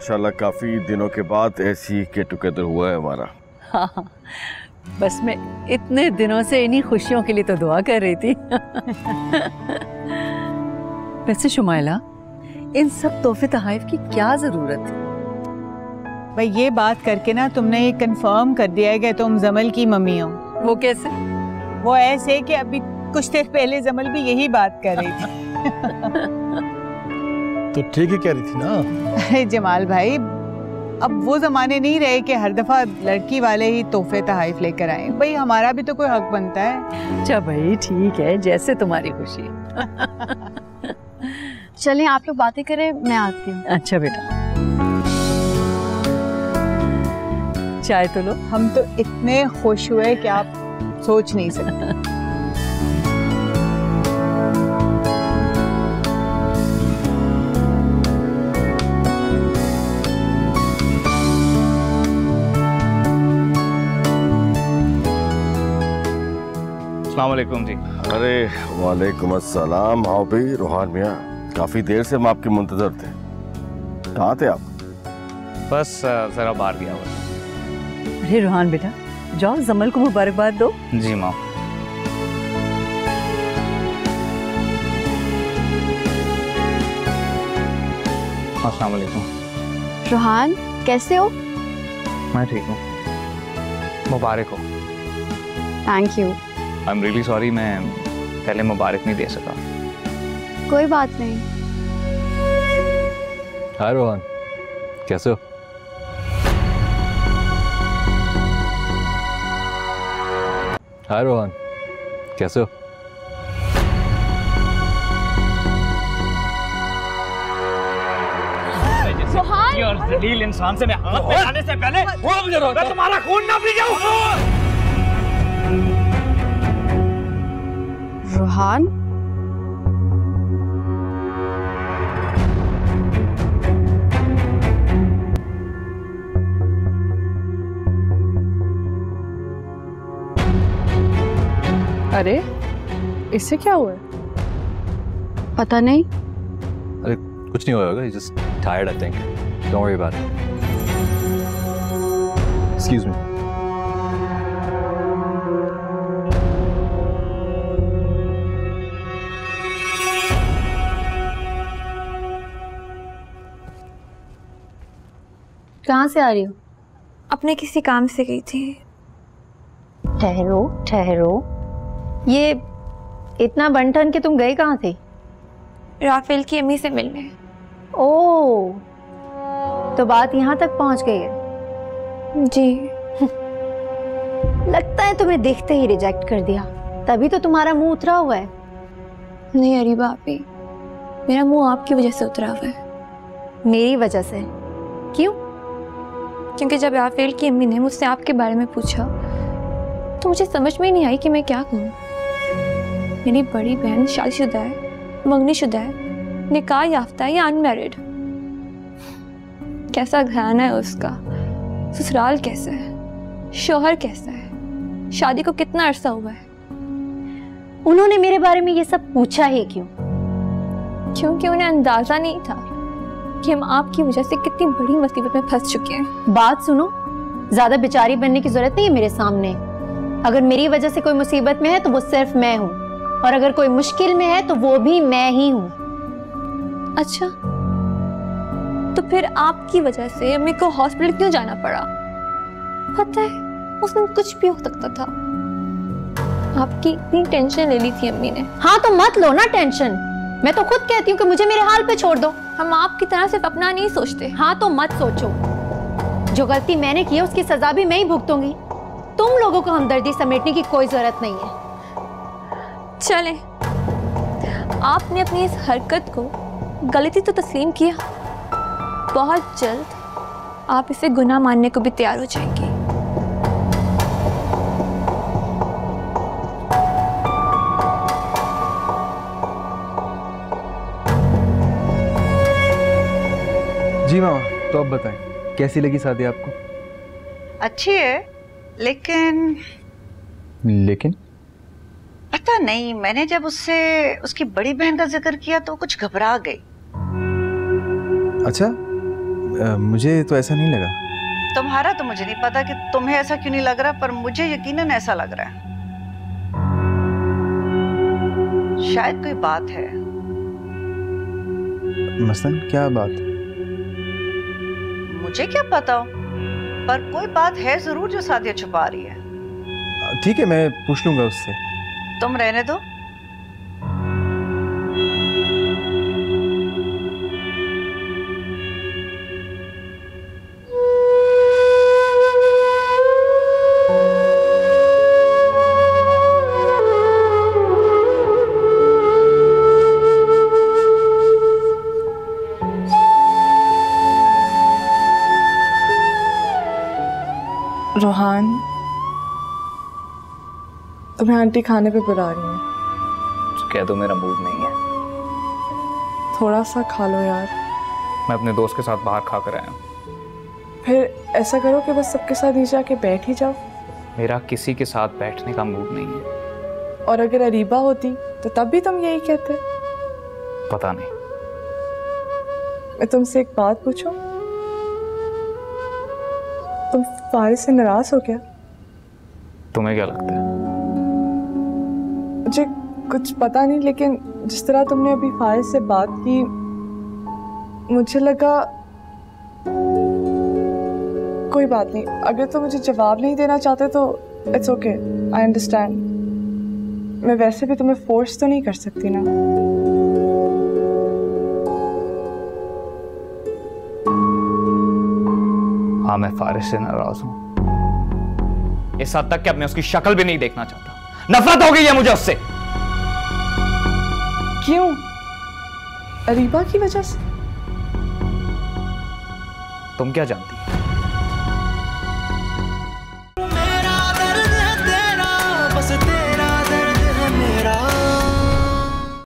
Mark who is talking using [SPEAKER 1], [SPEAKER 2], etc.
[SPEAKER 1] माशाल्लाह काफी दिनों के बाद ऐसी गेट टुगेदर हुआ है हमारा।
[SPEAKER 2] हाँ, बस मैं इतने दिनों से इन्हीं खुशियों के लिए तो दुआ कर रही थी। वैसे शुमाइला, इन सब तोहफे तोहफे की क्या जरूरत थी?
[SPEAKER 3] भाई ये बात करके ना तुमने ये कंफर्म कर दिया है कि तुम जमल की मम्मी हो।
[SPEAKER 2] वो कैसे?
[SPEAKER 3] वो ऐसे कि अभी कुछ देर पहले जमल भी यही बात कर रही थी।
[SPEAKER 4] तो ठीक ही कह रही थी ना।
[SPEAKER 3] अरे जमाल भाई, अब वो जमाने नहीं रहे कि हर दफा लड़की वाले ही तोहफे तोहफे लेकर आए। भाई हमारा भी तो कोई हक बनता है।
[SPEAKER 2] अच्छा भाई ठीक है, जैसे तुम्हारी खुशी।
[SPEAKER 5] चलें आप लोग बातें करें, मैं आती हूँ।
[SPEAKER 2] अच्छा बेटा, चाय तो लो।
[SPEAKER 3] हम तो इतने खुश हुए कि आप सोच नहीं सकते।
[SPEAKER 6] अस्सलाम वालेकुम जी।
[SPEAKER 1] अरे वालेकुम अस्सलाम। हाँ भाई रोहान मियाँ, काफी देर से हम आपके मुंतजर थे। कहाँ थे आप?
[SPEAKER 6] बस जरा बाहर गया हुआ।
[SPEAKER 2] अरे रोहान बेटा, जाओ जमल को मुबारकबाद दो।
[SPEAKER 6] जी माँ। अस्सलाम वालेकुम।
[SPEAKER 5] रोहान कैसे हो?
[SPEAKER 6] मैं ठीक हूँ। मुबारक हो।
[SPEAKER 5] Thank you.
[SPEAKER 6] I am really sorry, मैं पहले मुबारक नहीं दे सका।
[SPEAKER 5] कोई बात नहीं।
[SPEAKER 4] हाय रोहन, कैसे हो? हाय रोहन, कैसे हो?
[SPEAKER 5] रोहन,
[SPEAKER 6] और जलील इंसान से मैं हाथ मिलाने से पहले मैं तुम्हारा खून ना पी जाऊं।
[SPEAKER 5] रोहन,
[SPEAKER 7] अरे इससे क्या हुआ?
[SPEAKER 5] पता नहीं।
[SPEAKER 4] अरे कुछ नहीं होगा, he's just tired I think. Don't worry about it. Excuse me.
[SPEAKER 5] कहाँ से आ रही हो?
[SPEAKER 8] अपने किसी काम से गई थी।
[SPEAKER 5] ठहरो ठहरो, ये इतना बंठन के तुम गए कहाँ थे?
[SPEAKER 8] राफेल की अम्मी से मिलने।
[SPEAKER 5] ओह, तो बात यहाँ तक पहुँच गई है।
[SPEAKER 8] जी।
[SPEAKER 5] लगता है तुम्हें देखते ही रिजेक्ट कर दिया, तभी तो तुम्हारा मुंह उतरा हुआ है।
[SPEAKER 8] नहीं अरीबा आपी, मेरा मुंह आपकी वजह से उतरा हुआ है।
[SPEAKER 5] मेरी वजह से? क्यों?
[SPEAKER 8] क्योंकि जब राफेल की अम्मी ने मुझसे आपके बारे में पूछा तो मुझे समझ में ही नहीं आई कि मैं क्या कहूँ। मेरी बड़ी बहन शादीशुदा है, मंगनीशुदा है, निकाह याफ्ता है या अनमैरिड। कैसा घराना है उसका, ससुराल कैसा है, शौहर कैसा है, शादी को कितना अरसा हुआ है।
[SPEAKER 5] उन्होंने मेरे बारे में ये सब पूछा ही क्यों?
[SPEAKER 8] क्योंकि उन्हें अंदाजा नहीं था कि हम आपकी वजह से कितनी बड़ी मुसीबत में फंस चुके हैं।
[SPEAKER 5] बात सुनो, ज्यादा बेचारी बनने की जरूरत नहीं है मेरे सामने। अगर मेरी वजह से कोई मुसीबत में है तो वो सिर्फ मैं हूँ, और अगर कोई मुश्किल में है तो वो भी मैं ही हूँ।
[SPEAKER 8] अच्छा, तो फिर आपकी वजह से अम्मी को हॉस्पिटल क्यों जाना पड़ा? पता है उस दिन कुछ भी हो सकता था। आपकी इतनी टेंशन ले ली थी अम्मी ने।
[SPEAKER 5] हाँ तो मत लो ना टेंशन, मैं तो खुद कहती हूँ कि मुझे मेरे हाल पे छोड़ दो।
[SPEAKER 8] हम आपकी तरह सिर्फ अपना नहीं सोचते।
[SPEAKER 5] हाँ तो मत सोचो, जो गलती मैंने की है उसकी सजा भी मैं ही भुगतूंगी। तुम लोगों को हमदर्दी समेटने की कोई जरूरत नहीं है।
[SPEAKER 8] चलें, आपने अपनी इस हरकत को गलती तो तस्लीम किया, बहुत जल्द आप इसे गुनाह मानने को भी तैयार हो जाएंगे।
[SPEAKER 9] जी मामा, तो अब बताएं कैसी लगी शादी आपको?
[SPEAKER 3] अच्छी है, लेकिन पता नहीं, मैंने जब उससे उसकी बड़ी बहन का जिक्र किया तो कुछ घबरा गई।
[SPEAKER 9] अच्छा, मुझे तो ऐसा नहीं लगा।
[SPEAKER 3] तुम्हारा तो मुझे नहीं पता कि तुम्हें ऐसा क्यों नहीं लग रहा, पर मुझे यकीनन ऐसा लग रहा है। शायद कोई बात है।
[SPEAKER 9] मसलन क्या बात?
[SPEAKER 3] मुझे क्या पता हो, पर कोई बात है जरूर जो सादिया छुपा रही है।
[SPEAKER 9] ठीक है, मैं पूछ लूंगा उससे।
[SPEAKER 3] तुम रहने दो।
[SPEAKER 7] रोहान, तुम्हें आंटी खाने पे बुला रही हैं।
[SPEAKER 10] तो कह दो मेरा मूड नहीं है।
[SPEAKER 7] थोड़ा सा खा लो यार।
[SPEAKER 10] मैं अपने दोस्त के साथ बाहर खा कर आया हूँ।
[SPEAKER 7] फिर ऐसा करो कि बस सबके साथ नीचे आके बैठ ही जाओ।
[SPEAKER 10] मेरा किसी के साथ बैठने का मूड नहीं है।
[SPEAKER 7] और अगर अरीबा होती तो तब भी तुम यही कहते।
[SPEAKER 10] पता नहीं।
[SPEAKER 7] मैं तुमसे एक बात पूछूं? तुम फारिस से नाराज हो क्या?
[SPEAKER 10] तुम्हें क्या लगता है?
[SPEAKER 7] मुझे कुछ पता नहीं, लेकिन जिस तरह तुमने अभी फारिस से बात की, मुझे लगा कोई बात नहीं। अगर तुम मुझे जवाब नहीं देना चाहते तो इट्स ओके, आई अंडरस्टैंड। मैं वैसे भी तुम्हें फोर्स तो नहीं कर सकती ना।
[SPEAKER 10] हाँ, मैं फारिस से नाराज हूं, इस हद तक कि अब मैं उसकी शक्ल भी नहीं देखना चाहता। नफरत हो गई है मुझे उससे।
[SPEAKER 7] क्यों? अरीबा की वजह से?
[SPEAKER 10] तुम क्या जानती?